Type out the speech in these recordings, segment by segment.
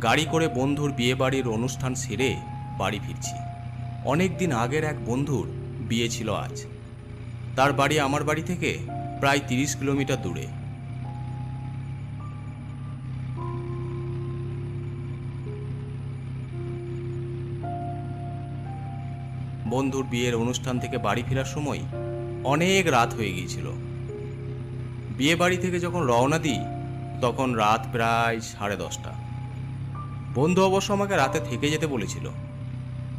গাড়ি করে বন্ধুর বিয়েবাড়ির অনুষ্ঠান সেরে বাড়ি ফিরছি। অনেক দিন আগের এক বন্ধুর বিয়ে ছিল আজ। তার বাড়ি আমার বাড়ি থেকে প্রায় 30 কিলোমিটার দূরে। বন্ধুর বিয়ের অনুষ্ঠান থেকে বাড়ি ফেরার সময় অনেক রাত হয়ে গিয়েছিল। বিয়ে বাড়ি থেকে যখন রওনা দিই তখন রাত প্রায় 10:30। বন্ধু অবশ্য আমাকে রাতে থেকে যেতে বলেছিল,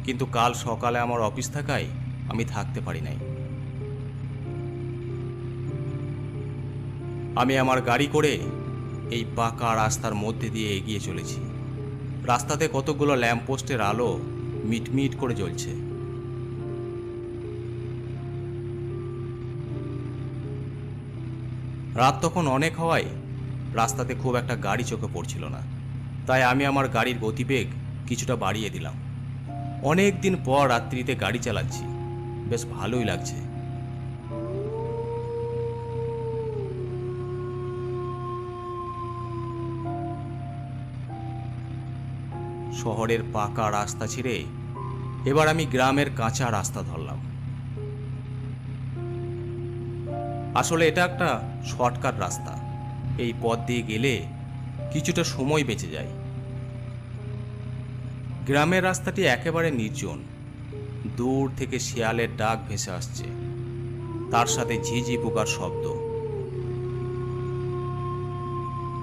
কিন্তু কাল সকালে আমার অফিস থাকায় আমি থাকতে পারি নাই। আমি আমার গাড়ি করে এই পাকা রাস্তার মধ্যে দিয়ে এগিয়ে চলেছি। রাস্তাতে কতগুলো ল্যাম্পপোস্টের আলো মিটমিট করে জ্বলছে। রাত তখন অনেক হওয়ায় রাস্তাতে খুব একটা গাড়ি চোখে পড়ছিল না, তাই আমি আমার গাড়ির গতিবেগ কিছুটা বাড়িয়ে দিলাম। অনেক দিন পর রাত্রিতে গাড়ি চালাচ্ছি, বেশ ভালোই লাগছে। শহরের পাকা রাস্তা ছেড়ে এবার আমি গ্রামের কাঁচা রাস্তা ধরলাম। আসলে এটা একটা শর্টকাট রাস্তা। এই পথ দিয়ে গেলে কিছুটা সময় বেঁচে যায়। গ্রামের রাস্তাটি একেবারে নির্জন। দূর থেকে শিয়ালের ডাক ভেসে আসছে, তার সাথে ঝিঝি পোকার শব্দ।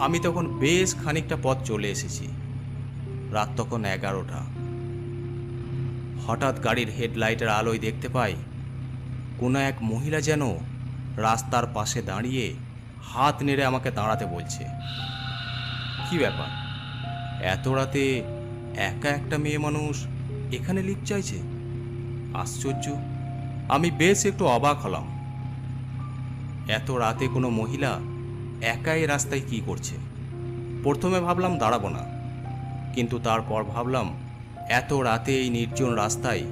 আমি তখন বেশ খানিকটা পথ চলে এসেছি। রাত তখন 11টা। হঠাৎ গাড়ির হেডলাইটের আলোয় দেখতে পাই কোনো এক মহিলা যেন রাস্তার পাশে দাঁড়িয়ে হাত নেড়ে আমাকে দাঁড়াতে বলছে। কি ব্যাপার, এত রাতে একা একটা মেয়ে মানুষ এখানে লিফট চাইছে? আশ্চর্য। আমি বেশ একটু অবাক হলাম। এত রাতে কোনো মহিলা একাই রাস্তায় কি করছে? প্রথমে ভাবলাম দাঁড়াবো না, কিন্তু তারপর ভাবলাম এত রাতে এই নির্জন রাস্তায়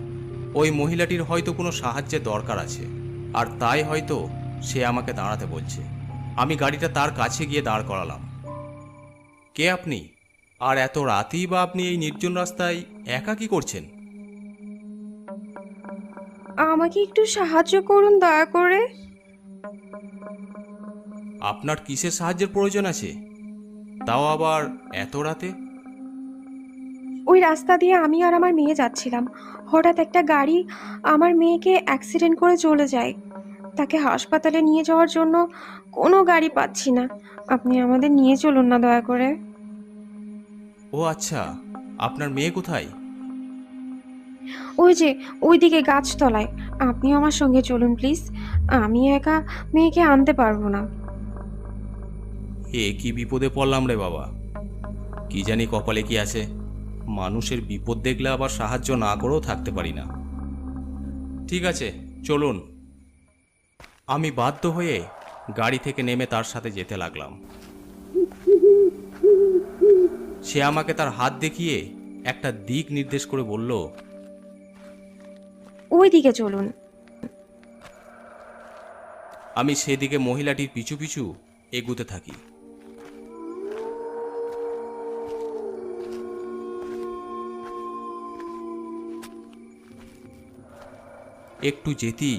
ওই মহিলাটির হয়তো কোনো সাহায্যের দরকার আছে, আর তাই হয়তো সে আমাকে দাঁড়াতে বলছে। আমি গাড়িটা তার কাছে গিয়ে দাঁড় করালাম। কে আপনি? আর এত রাতেই বা আপনি এই নির্জন রাস্তায় একা কি করছেন? আমাকে একটু সাহায্য করুন দয়া করে। আপনার কিসের সাহায্যের প্রয়োজন আছে, তাও আবার এত রাতে? ওই রাস্তা দিয়ে আমি আর আমার মেয়ে যাচ্ছিলাম। হঠাৎ একটা গাড়ি আমার মেয়েকে অ্যাক্সিডেন্ট করে চলে যায়। তাকে হাসপাতালে নিয়ে যাওয়ার জন্য কোনো গাড়ি পাচ্ছি না। আপনি আমাদের নিয়ে চলুন না দয়া করে। ও আচ্ছা, আপনার মেয়ে কোথায়? ওই যে ওইদিকে গাছতলায়। আপনি আমার সঙ্গে চলুন প্লিজ। আমি একা মেয়েকে আনতে পারবো না। এ কি বিপদে পড়লাম রে বাবা! কি জানি কপালে কি আছে। মানুষের বিপদ দেখলে আবার সাহায্য না করেও থাকতে পারি না। ঠিক আছে, চলুন। আমি বাধ্য হয়ে গাড়ি থেকে নেমে তার সাথে যেতে লাগলাম। সে আমাকে তার হাত দেখিয়ে একটা দিক নির্দেশ করে বলল, ওইদিকে চলুন। আমি সেদিকে মহিলাটির পিছু পিছু এগুতে থাকি। একটু যেতেই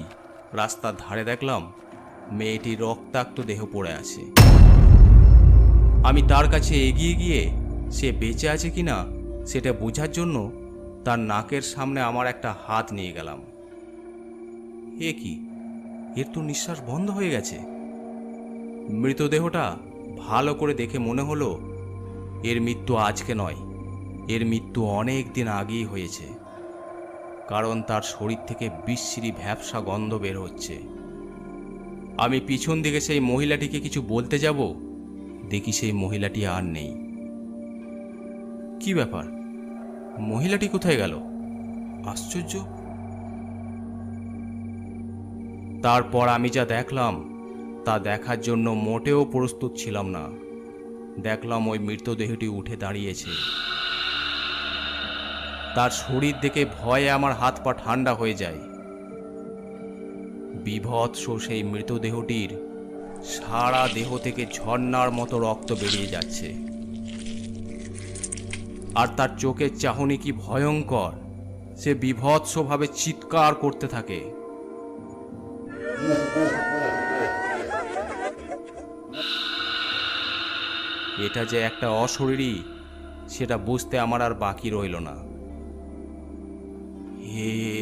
রাস্তার ধারে দেখলাম মেয়েটির রক্তাক্ত দেহ পড়ে আছে। আমি তার কাছে এগিয়ে গিয়ে সে বেঁচে আছে কিনা সেটা বোঝার জন্য তার নাকের সামনে আমার একটা হাত নিয়ে গেলাম। এ কি, এর তো নিঃশ্বাস বন্ধ হয়ে গেছে। মৃতদেহটা ভালো করে দেখে মনে হলো এর মৃত্যু আজকে নয়, এর মৃত্যু অনেক দিন আগেই হয়েছে। কারণ তার শরীর থেকে বিশ্রী ভ্যাপসা গন্ধ বের হচ্ছে। আমি পিছন দিকে সেই মহিলাটিকে কিছু বলতে যাব, দেখি সেই মহিলাটি আর নেই। কি ব্যাপার, মহিলাটি কোথায় গেল? আশ্চর্য। তারপর আমি যা দেখলাম তা দেখার জন্য মোটেও প্রস্তুত ছিলাম না। দেখলাম ওই মৃতদেহটি উঠে দাঁড়িয়েছে। তার শরীর দেখে ভয়ে আমার হাত পা ঠান্ডা হয়ে যায়। বীভৎস সেই মৃতদেহটির সারা দেহ থেকে ঝর্ণার মতো রক্ত বেরিয়ে যাচ্ছে। আর তার চোখের চাহনি কি ভয়ঙ্কর। সে বীভৎসভাবে চিৎকার করতে থাকে। এটা যে একটা অশরীরী সেটা বুঝতে আমার আর বাকি রইল না।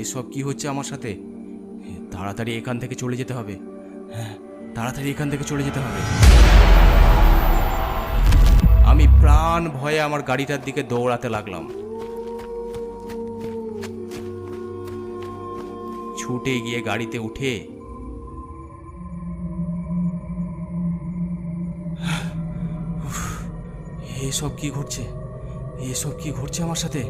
এসব কি হচ্ছে আমার সাথে? তাড়াতাড়ি এখান থেকে চলে যেতে হবে। হ্যাঁ, তাড়াতাড়ি এখান থেকে চলে যেতে হবে। আমি প্রাণ ভয়ে আমার গাড়িটার দিকে দৌড়াতে লাগলাম। ছুটে গিয়ে গাড়িতে উঠে এসব কি ঘটছে? এসব কি ঘটছে আমার সাথে?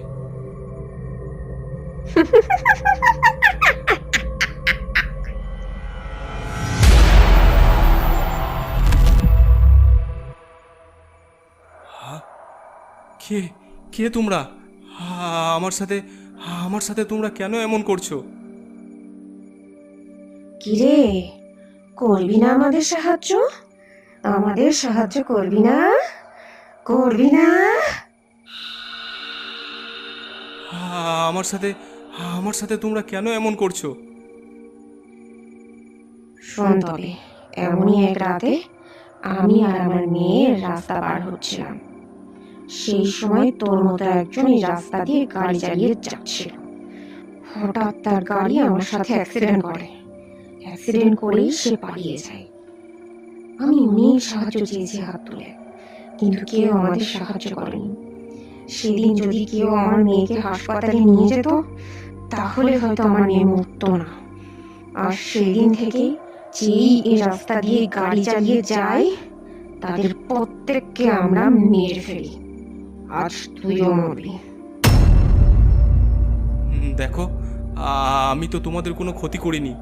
কে কে তোমরা? আমার সাথে আমার সাথে তোমরা কেন এমন করছো? কিরে, করবি না আমাদের সাহায্য? আমাদের সাহায্য করবি না? করবি না? আমার সাথে আমার সাথে তোমরা কেন এমন করছো? শোন তবে, এমনই এক রাতে আমি আর আমার মেয়ে রাস্তা পার হচ্ছিলাম। সেই সময় তোর মতো একজন এই রাস্তা দিয়ে গাড়ি চালিয়ে যাচ্ছিল। হঠাৎ তার গাড়ি আমার সাথে অ্যাক্সিডেন্ট করে। অ্যাক্সিডেন্ট করেই সে পালিয়ে যায়। আমি অনেক সাহায্য চেয়েছি হাত তুলে, কিন্তু কেউ আমাদের সাহায্য করেনি। সেদিন যদি কেউ আমার মেয়েকে হাসপাতালে নিয়ে যেত, তাহলে হয়তো আমার মেয়ে মরতো না। আর সেদিন থেকে যেই এই রাস্তা দিয়ে গাড়ি চালিয়ে যায়, তাদের প্রত্যেককে আমরা মেরে ফেলি। আজ তুইও মরবি। দেখো, আমি তো তোমাদের কোনো ক্ষতি করিনি।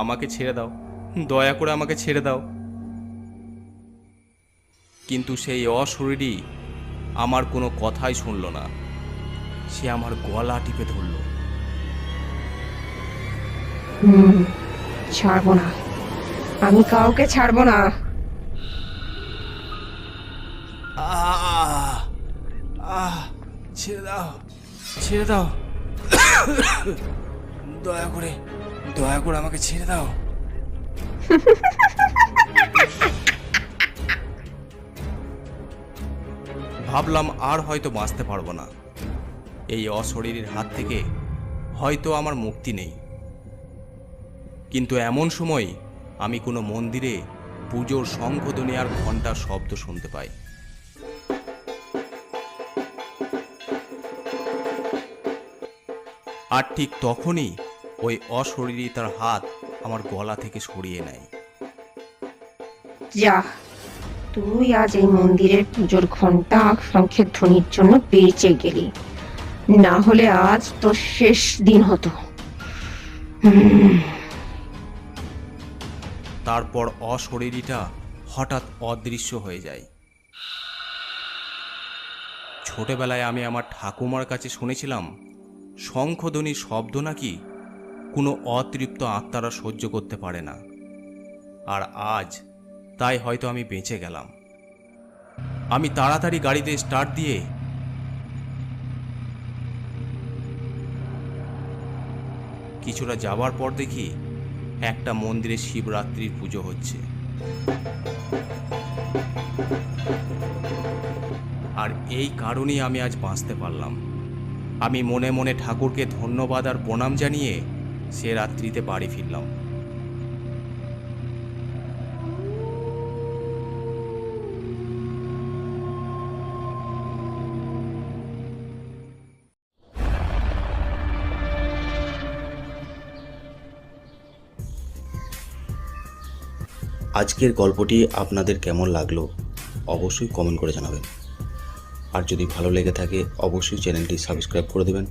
আমাকে ছেড়ে দাও, দয়া করে আমাকে ছেড়ে দাও। কিন্তু সেই অশরীরী আমার কোনো কথাই শুনল না। সে আমার গলা টিপে ধরল। ছাড়বো না, আমি কাউকে ছাড়বো না। ছেড়ে দাও, ছেড়ে দাও, দয়া করে আমাকে ছেড়ে দাও। ভাবলাম আর হয়তো বাঁচতে পারবো না। এই অশরীরীর হাত থেকে হয়তো আমার মুক্তি নেই। কিন্তু এমন সময় আমি কোনো মন্দিরে পুজোর শঙ্খধ্বনি আর ঘণ্টার শব্দ শুনতে পাই। আর ঠিক তখনই ওই অশরীরী তার হাত আমার গলা থেকে সরিয়ে নেয়। যা, তুই আজ এই মন্দিরের পুজোর ঘন্টা শঙ্খের ধ্বনির জন্য বেঁচে গেলি, না হলে আজ তোর শেষ দিন হতো। তারপর অশরীরীটা হঠাৎ অদৃশ্য হয়ে যায়। ছোটবেলায় আমি আমার ঠাকুমার কাছে শুনেছিলাম শঙ্খধ্বনির শব্দ নাকি কোনো অতৃপ্ত আত্মারা সহ্য করতে পারে না। আর আজ তাই হয়তো আমি বেঁচে গেলাম। আমি তাড়াতাড়ি গাড়িতে স্টার্ট দিয়ে কিছুটা যাবার পর দেখি একটা মন্দিরে শিবরাত্রির পুজো হচ্ছে। আর এই কারণেই আমি আজ বাঁচতে পারলাম। আমি মনে মনে ঠাকুরকে ধন্যবাদ আর প্রণাম জানিয়ে সে রাত্রিতে বাড়ি ফিরলাম। আজকের গল্পটি আপনাদের কেমন লাগলো অবশ্যই কমেন্ট করে জানাবেন। আর যদি ভালো লেগে থাকে অবশ্যই চ্যানেলটি সাবস্ক্রাইব করে দেবেন।